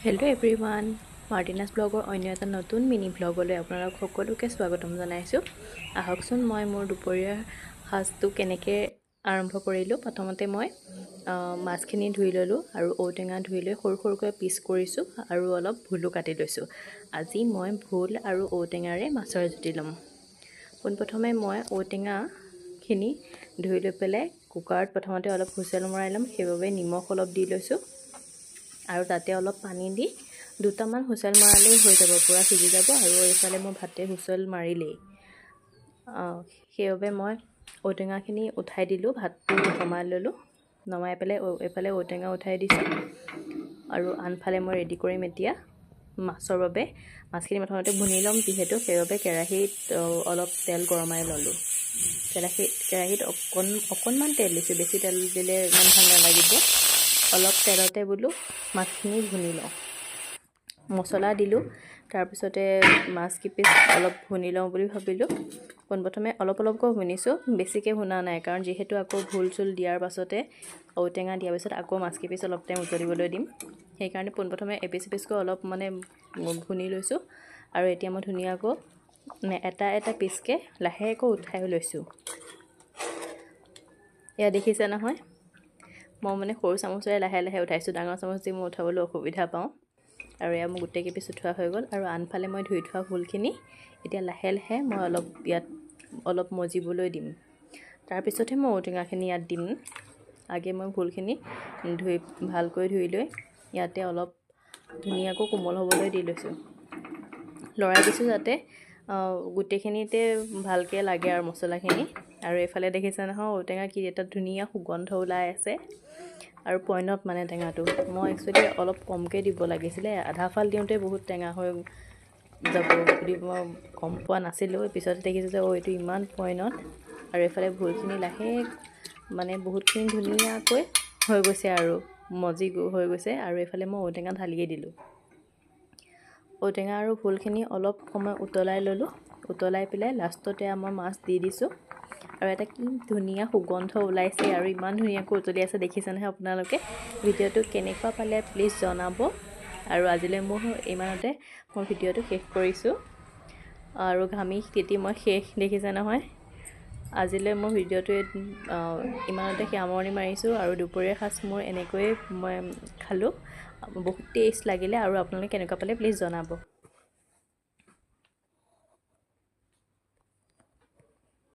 Hello' everyone, মাৰ্টিনাছ ব্লগৰ অন্য এটা নতুন মিনি ব্লগলৈ আপোনালোক সকলোকে স্বাগতম জনাইছোঁ। আহকচোন মই মোৰ দুপৰীয়াৰ সাজটো কেনেকৈ আৰম্ভ কৰিলোঁ। প্ৰথমতে মই মাছখিনি ধুই ল'লোঁ আৰু ঔটেঙা ধুই লৈ সৰু সৰুকৈ পিচ কৰিছোঁ আৰু অলপ ভোলো কাটি লৈছোঁ। আজি মই ভোল আৰু ঔটেঙাৰে মাছৰ জুতি ল'ম। পোনপ্ৰথমে মই ঔটেঙাখিনি ধুই লৈ পেলাই কুকাৰত প্ৰথমতে অলপ হুইচেল মৰাই ল'ম। সেইবাবে নিমখ অলপ দি লৈছোঁ আৰু তাতে অলপ পানী দি দুটামান হুইচেল মৰালেই হৈ যাব, পূৰা সিজি যাব। আৰু এইফালে মোৰ ভাতে হুইচেল মাৰিলেই, সেইবাবে মই ঔটেঙাখিনি উঠাই দিলোঁ, ভাতটো নমাই ল'লোঁ। নমাই পেলাই এইফালে ঔটেঙা উঠাই দিছোঁ আৰু আনফালে মই ৰেডি কৰিম এতিয়া মাছৰ বাবে। মাছখিনি প্ৰথমতে ভুনি ল'ম যিহেতু, সেইবাবে কেৰাহীত অলপ তেল গৰমাই ল'লোঁ। কেৰাহীত অকণমান তেল দিছোঁ, বেছি তেল দিলে ইমান ভাল নালাগিব। অলপ তেলতে বোলো মাছখিনি ভুনি লওঁ। মছলা দিলোঁ, তাৰপিছতে মাছ কিপিচ অলপ ভুনি লওঁ বুলি ভাবিলোঁ। পোনপ্ৰথমে অলপকৈ ভুনিছোঁ, বেছিকৈ ভুনা নাই, কাৰণ যিহেতু আকৌ ভোল চোল দিয়াৰ পাছতে ঔটেঙা দিয়াৰ পিছত আকৌ মাছ কিপিচ অলপ টাইম উতলিবলৈ দিম। সেইকাৰণে পোনপ্ৰথমে এপিচ এপিচকৈ অলপ ভুনি লৈছোঁ। আৰু এতিয়া মই ধুনীয়াকৈ এটা এটা পিচকৈ লাহেকৈ উঠাই লৈছোঁ। এয়া দেখিছে নহয়, মই সৰু চামুচেৰে লাহে লাহে উঠাইছোঁ, ডাঙৰ চামুচ দি মই উঠাবলৈ অসুবিধা পাওঁ। আৰু এয়া মোৰ গোটেই কেইপিচ উঠোৱা হৈ গ'ল। আৰু আনফালে মই ধুই থোৱা ভোলখিনি এতিয়া লাহে লাহে মই ইয়াত অলপ মজিবলৈ দিম। তাৰপিছতহে মই ঔটেঙাখিনি ইয়াত দিম। আগে মই ভোলখিনি ভালকৈ ধুই লৈ ইয়াতে অলপ ধুনীয়াকৈ কোমল হ'বলৈ দি লৈছোঁ। লৰাই দিছোঁ যাতে গোটেইখিনিতে ভালকৈ লাগে আৰু মছলাখিনি। আৰু এইফালে দেখিছে নহয়, ঔটেঙা কি এটা ধুনীয়া সুগন্ধ ওলাই আছে। আৰু পইণ্টত টেঙাটো মই একচুৱেলি অলপ কমকৈ দিব লাগিছিলে, আধা ফাল দিওঁতে বহুত টেঙা হৈ যাব বুলি মই গম পোৱা নাছিলোঁ। পিছত দেখিছোঁ যে এইটো ইমান পইণ্টত। আৰু এইফালে ভোলখিনি লাহে বহুতখিনি ধুনীয়াকৈ হৈ গৈছে আৰু মজি হৈ গৈছে। আৰু এইফালে মই ঔটেঙা ঢালিয়ে দিলোঁ। ঔটেঙা আৰু ভোলখিনি অলপ সময় উতলাই ল'লোঁ। উতলাই পেলাই লাষ্টতে মই মাছ দি দিছোঁ। আৰু এটা কি ধুনীয়া সুগন্ধ ওলাইছে আৰু ইমান ধুনীয়াকৈ উতলি আছে, দেখিছে নহয় আপোনালোকে। ভিডিঅ'টো কেনেকুৱা পালে প্লিজ জনাব। আৰু আজিলৈ মোৰ ইমানতে মই ভিডিঅ'টো শেষ কৰিছোঁ। আৰু ঘামি তিতি মই শেষ, দেখিছে নহয়। আজিলৈ মোৰ ভিডিঅ'টোৱে ইমানতে সামৰণি মাৰিছোঁ। আৰু দুপৰীয়াৰ সাজ মোৰ এনেকৈয়ে মই খালোঁ, বহুত টেষ্ট লাগিলে। আৰু আপোনালোকে কেনেকুৱা পালে প্লিজ জনাব।